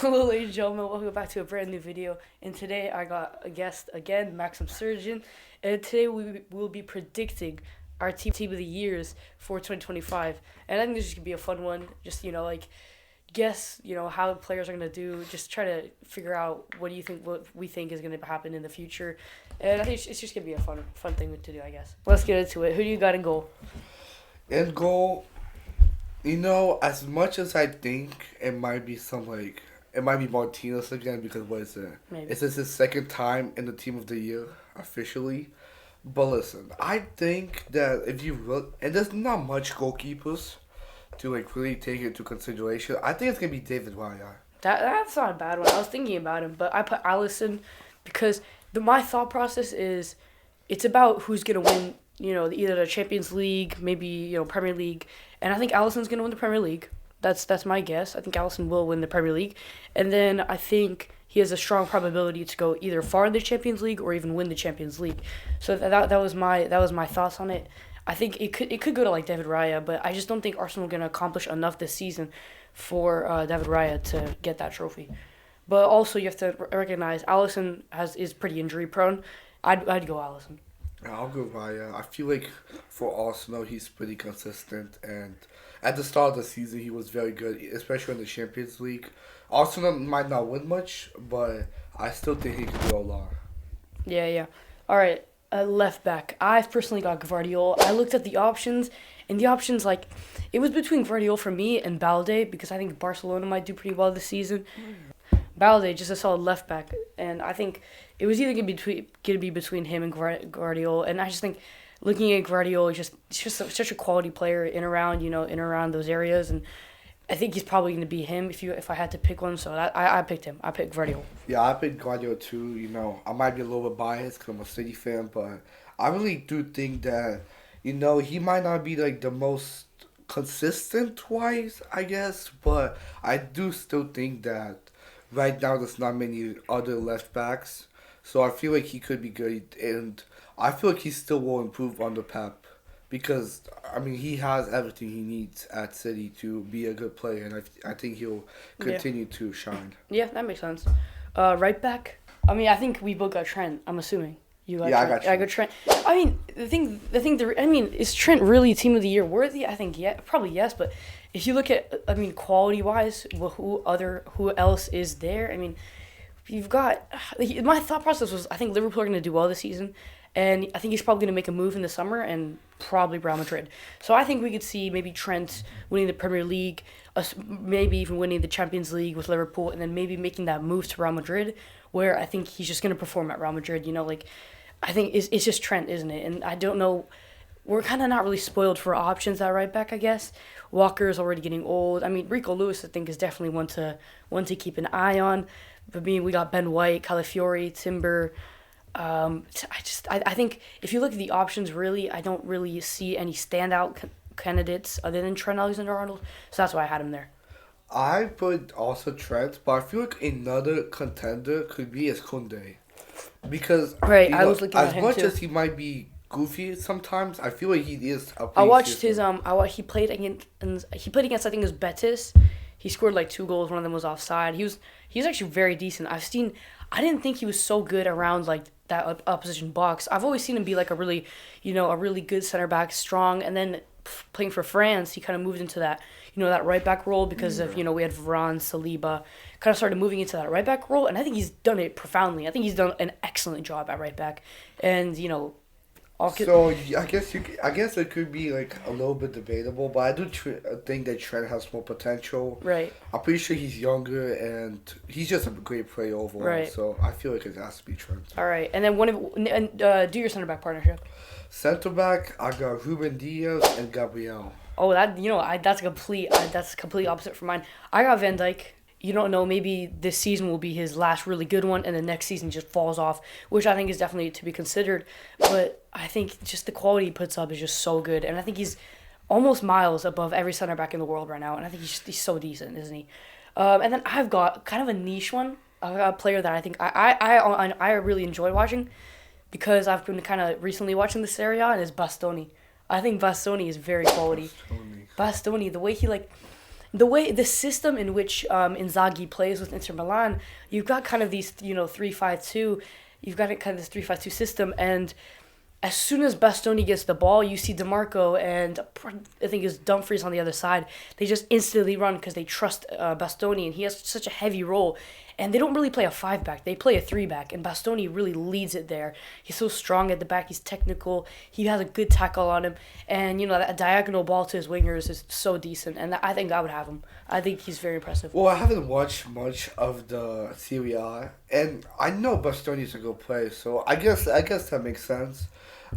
Hello, ladies and gentlemen. Welcome back to a brand new video. And today I got a guest again, Maksim Sergin. And today we will be predicting our team of the years for 2025. And I think this is gonna be a fun one. Just guess how players are gonna do. Just try to figure out what we think is gonna happen in the future. And I think it's just gonna be a fun thing to do. I guess. Let's get into it. Who do you got in goal? In goal, as much as I think it might be Martinez again because what is it? Maybe. Is this his second time in the team of the year officially? But listen, I think that if you look, and there's not much goalkeepers to really take into consideration. I think it's gonna be David Raya. That's not a bad one. I was thinking about him, but I put Allison because my thought process is it's about who's gonna win. Either the Champions League, maybe Premier League, and I think Allison's gonna win the Premier League. That's my guess. I think Allison will win the Premier League, and then I think he has a strong probability to go either far in the Champions League or even win the Champions League. So that was my thoughts on it. I think it could go to like David Raya, but I just don't think Arsenal are gonna accomplish enough this season for David Raya to get that trophy. But also you have to recognize Allison is pretty injury prone. I'd go Allison. I'll go Raya. I feel like for Arsenal, he's pretty consistent, and at the start of the season, he was very good, especially in the Champions League. Arsenal might not win much, but I still think he could go a lot. Yeah, yeah. All right, left back. I've personally got Gvardiol. I looked at the options, and the options, it was between Gvardiol for me and Balde, because I think Barcelona might do pretty well this season. Balde, just a solid left back, and I think it was either gonna be between him and Gvardiol, and I just think looking at Gvardiol, he's just such a quality player in around those areas, and I think he's probably gonna be him if I had to pick one. So I picked him. I picked Gvardiol. Yeah, I picked Guardiola too. I might be a little bit biased because I'm a City fan, but I really do think that, he might not be like the most consistent wise, I guess, but I do still think that right now there's not many other left backs, so I feel like he could be good, and I feel like he still will improve under Pep because he has everything he needs at City to be a good player, and I think he'll continue to shine. Yeah, that makes sense. Right back. I think we both got Trent. I'm assuming you got Yeah, Trent. I I got got Trent. Is Trent really team of the year worthy? I think yeah, probably yes. But if you look at, quality wise, who else is there? You've got. My thought process was I think Liverpool are going to do well this season, and I think he's probably going to make a move in the summer and probably Real Madrid. So I think we could see maybe Trent winning the Premier League, maybe even winning the Champions League with Liverpool, and then maybe making that move to Real Madrid, where I think he's just going to perform at Real Madrid. I think it's just Trent, isn't it? And I don't know. We're kind of not really spoiled for options at right back, I guess. Walker is already getting old. Rico Lewis, I think, is definitely one to keep an eye on. But we got Ben White, Calafiori, Timber. I think if you look at the options, really, I don't really see any standout candidates other than Trent Alexander-Arnold. So that's why I had him there. I put also Trent, but I feel like another contender could be as Koundé. Because Right, I was looking at as him much too. as he might be goofy sometimes, I feel like he is a I pretty watched his system. he played against I think it was Betis. He scored like 2 goals. One of them was offside. He was actually very decent. I didn't think he was so good around like that opposition box. I've always seen him be like a really good center back, strong, and then playing for France, he kind of moved into that right back role because of we had Varane, Saliba, kind of started moving into that right back role, and I think he's done it profoundly. I think he's done an excellent job at right back, and So I guess it could be like a little bit debatable, but I do think that Trent has more potential. right. I'm pretty sure he's younger and he's just a great player overall. Right. So I feel like it has to be Trent. All right, and then do your center back partnership. Center back, I got Ruben Diaz and Gabriel. Oh, that's complete opposite from mine. I got Van Dijk. You don't know, maybe this season will be his last really good one, and the next season just falls off, which I think is definitely to be considered. But I think just the quality he puts up is just so good, and I think he's almost miles above every center back in the world right now, and I think he's so decent, isn't he? And then I've got kind of a niche one, a player that I think I really enjoy watching, because I've been kind of recently watching the Serie A, and it's Bastoni. I think Bastoni is very quality. Tony. Bastoni, the way he the system in which Inzaghi plays with Inter Milan, you've got kind of these 3-5-2, you've got kind of this 3-5-2 system, and as soon as Bastoni gets the ball, you see DeMarco and I think it's Dumfries on the other side. They just instantly run because they trust Bastoni, and he has such a heavy role. And they don't really play a 5-back, they play a 3-back, and Bastoni really leads it there. He's so strong at the back, he's technical, he has a good tackle on him, and that diagonal ball to his wingers is so decent, and I think I would have him. I think he's very impressive. Well, I haven't watched much of the Serie A, and I know Bastoni's a good player, so I guess that makes sense.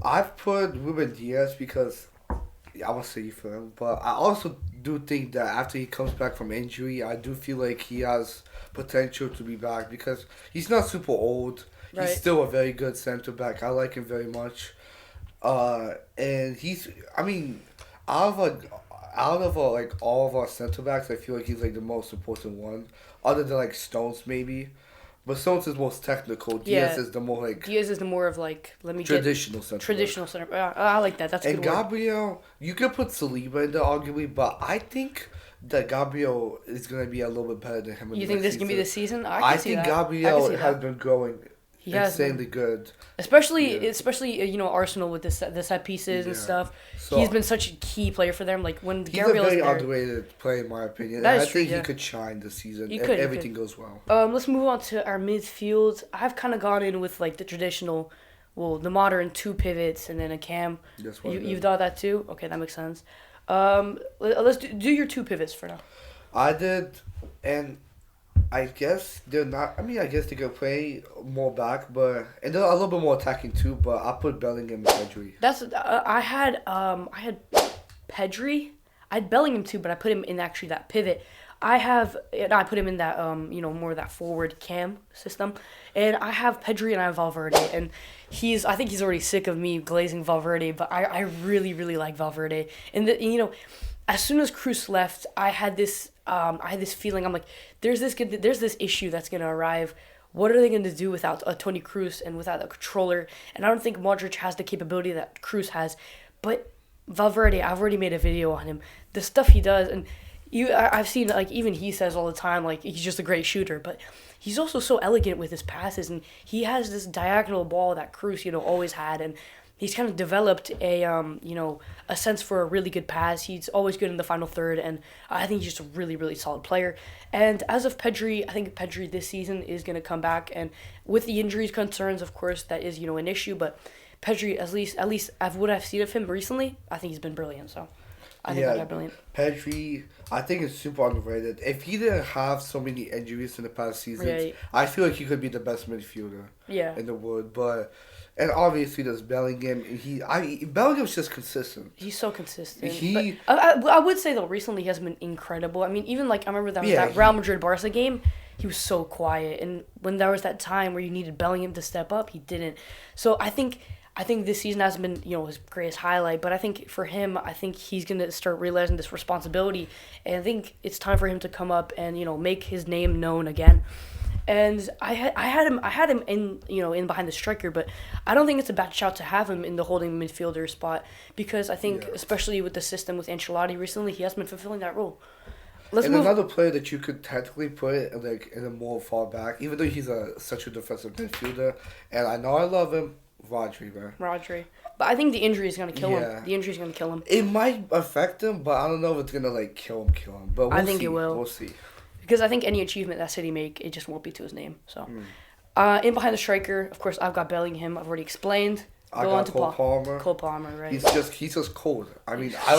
I've put Ruben Diaz because I'm a City fan, but I also do think that after he comes back from injury, I do feel like he has potential to be back because he's not super old. Right. He's still a very good center back. I like him very much. And out of like all of our center backs, I feel like he's like the most important one, other than like Stones maybe. But Stones is most technical. Diaz is the more like Diaz is the more of like traditional center. Traditional center. I like that. That's a and good word. Gabriel, you could put Saliba in there arguably, but I think that Gabriel is gonna be a little bit better than him. You think this can be the season? I think Gabriel has been growing insanely good. Especially Arsenal with the set pieces and stuff. So, he's been such a key player for them. Like when he's Gabriel's a very there, underrated player in my opinion. That And is I think true, he could shine this season if everything goes well. Let's move on to our midfield. I've kind of gone in with like the traditional, the modern 2 pivots and then a cam. You've thought that too? Okay, that makes sense. Let's do your 2 pivots for now. I did, and I guess they're not. I mean, I guess they could play more back, and they're a little bit more attacking too. But I put Bellingham and Pedri. I had Pedri. I had Bellingham too, but I put him in actually that pivot. I put him in that more of that forward cam system, and I have Pedri and I have Valverde, and I think he's already sick of me glazing Valverde, but I really really like Valverde, and as soon as Cruz left, I had this feeling. I'm like, there's this issue that's gonna arrive. What are they gonna do without Toni Kroos and without a controller? And I don't think Modric has the capability that Kroos has. But Valverde, I've already made a video on him. The stuff he does, and I've seen like even he says all the time like he's just a great shooter, but he's also so elegant with his passes, and he has this diagonal ball that Kroos always had, and he's kind of developed a sense for a really good pass. He's always good in the final third, and I think he's just a really, really solid player. And as of Pedri, I think Pedri this season is going to come back, and with the injuries concerns, of course, that is, an issue, but Pedri, at least of what I've seen of him recently, I think he's been brilliant, so I think he's brilliant. Pedri, I think is super underrated. If he didn't have so many injuries in the past seasons, right. I feel like he could be the best midfielder in the world, and obviously there's Bellingham. Bellingham's just consistent. He's so consistent. I would say though, recently he has been incredible. I mean, even like I remember that Real Madrid Barca game, he was so quiet, and when there was that time where you needed Bellingham to step up, he didn't. So I think this season hasn't been his greatest highlight, but I think for him, I think he's gonna start realizing this responsibility, and I think it's time for him to come up and make his name known again. And I had him in in behind the striker, but I don't think it's a bad shout to have him in the holding midfielder spot, because I think especially with the system with Ancelotti recently, he has been fulfilling that role. Another player that you could technically put in a more far back, even though he's such a defensive midfielder, and I know I love him, Rodri, man. But I think the injury is gonna kill him. The injury is gonna kill him. It might affect him, but I don't know if it's gonna kill him. But I think it will. We'll see. Because I think any achievement that City make, it just won't be to his name. So, in behind the striker, of course, I've got Bellingham. I've already explained. I got Cole Palmer. Cole Palmer, right? He's just cold. I mean, I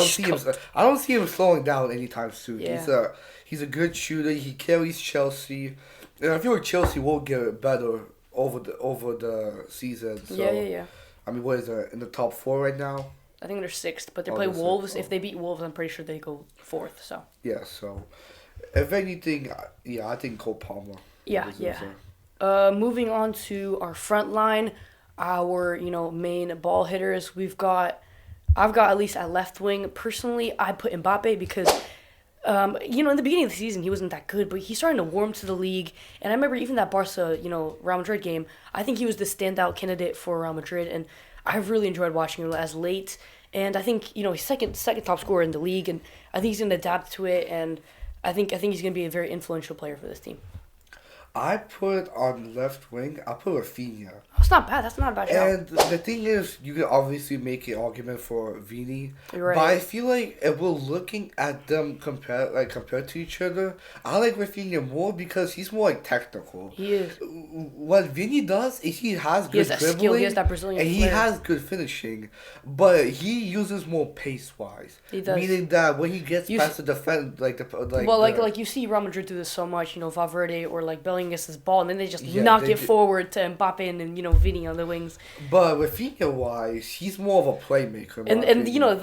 don't see him slowing down anytime soon. Yeah. He's a good shooter. He carries Chelsea, and I feel like Chelsea will get better over the season. So, yeah. I mean, what is it in the top 4 right now? I think they're 6th, but they play Wolves. If they beat Wolves, I'm pretty sure they go 4th. So. Yeah. So. If anything, I think Cole Palmer. Yeah. Moving on to our front line, our main ball hitters. I've got at least at left wing. Personally, I put Mbappe because, in the beginning of the season he wasn't that good, but he's starting to warm to the league. And I remember even that Barca, Real Madrid game. I think he was the standout candidate for Real Madrid, and I've really enjoyed watching him as late. And I think he's second top scorer in the league, and I think he's gonna adapt to it. And I think he's gonna be a very influential player for this team. I put on left wing. I put Rafinha. That's not bad. That's not a bad shout. And the thing is, you can obviously make an argument for Vini, You're right. but I feel like if we're looking at them compared to each other, I like Rafinha more because he's more like technical. He is. What Vini does is he has He good has that dribbling, skill. He has that Brazilian and he flair. has good finishing, but he uses more pace wise. He does. Meaning that when he gets You past the defense, like you see Real Madrid do this so much. Valverde or like Bellingham gets this ball and then they just Yeah, knock they it do. forward to Mbappe and Vini on the wings. But Rafinha wise, he's more of a playmaker. in my And opinion.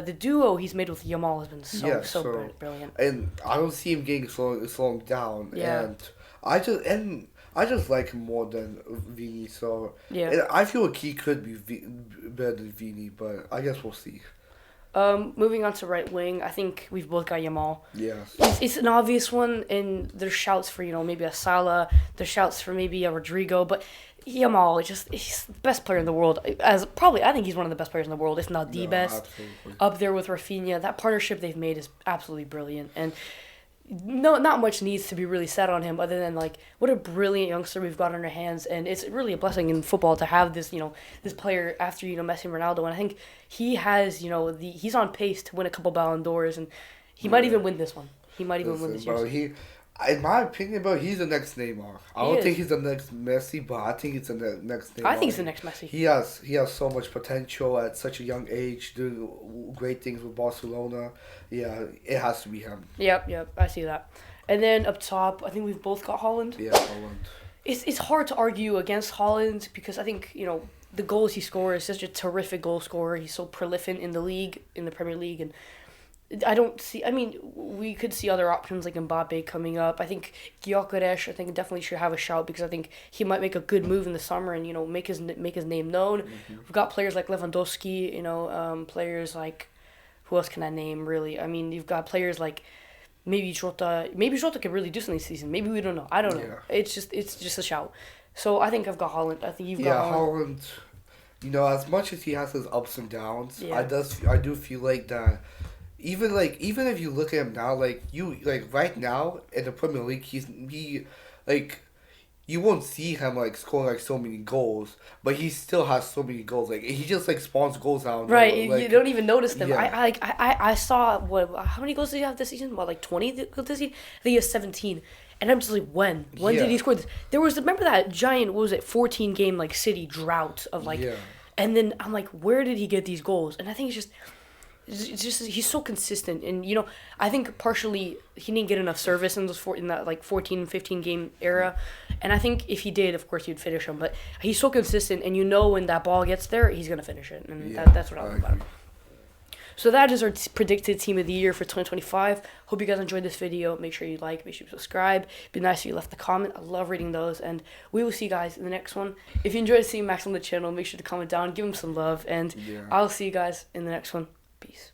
the duo he's made with Yamal has been Yeah, so so- brilliant. And I don't see him getting slowing down. Yeah. And I just like him more than Vini. So Yeah. and I feel like he could be better than Vini, but I guess we'll see. Moving on to right wing, I think we've both got Yamal. Yes. It's an obvious one, and there's shouts for maybe a Salah, there's shouts for maybe a Rodrigo, but Yamal he's the best player in the world. I think he's one of the best players in the world, if not the No, best. absolutely. Up there with Rafinha, that partnership they've made is absolutely brilliant, and no, not much needs to be really said on him other than like what a brilliant youngster we've got on our hands, and it's really a blessing in football to have this this player after Messi and Ronaldo, and I think he has he's on pace to win a couple Ballon d'Ors, and he might even win this one. He might even win this Listen, year. bro, in my opinion, bro, he's the next Neymar. I He don't is. think he's the next Messi, but I think he's the next Neymar. I think he's the next Messi. He has so much potential at such a young age, doing great things with Barcelona. Yeah, it has to be him. Yep, I see that. And then up top, I think we've both got Holland. Yeah, Holland. It's hard to argue against Holland because I think the goals he scores, such a terrific goal scorer. He's so prolific in the league, in the Premier League, and I don't see. I mean, we could see other options like Mbappe coming up. I think Gyökeres, definitely should have a shout because I think he might make a good move in the summer and make his name known. Mm-hmm. We've got players like Lewandowski. Players like who else can I name really? I mean, you've got players like maybe Jota. Maybe Jota could really do something this season. Maybe we don't know. I don't know. Yeah. It's just a shout. So I think I've got Holland. I think you've Yeah, got Holland. Holland. As much as he has his ups and downs, Yeah. I do feel like that. Even if you look at him now, right now in the Premier League, you won't see him scoring so many goals, but he still has so many goals. He just spawns goals out. Right, you don't even notice them. Yeah. I saw how many goals did he have this season? What, 20 goals this season? I think he has 17. And I'm just like, when Yeah. did he score this? Remember that giant 14 game City drought of Yeah. and then I'm like, where did he get these goals? And I think it's just he's so consistent, and I think partially he didn't get enough service in that 14, 15 game era, and I think if he did, of course he'd finish him. But he's so consistent, and when that ball gets there, he's gonna finish it, and Yeah, that's what I love about him. agree. So that is our predicted team of the year for 2025. Hope you guys enjoyed this video. Make sure you like, make sure you subscribe. It'd be nice if you left a comment. I love reading those, and we will see you guys in the next one. If you enjoyed seeing Max on the channel, make sure to comment down, give him some love, and Yeah. I'll see you guys in the next one. Peace.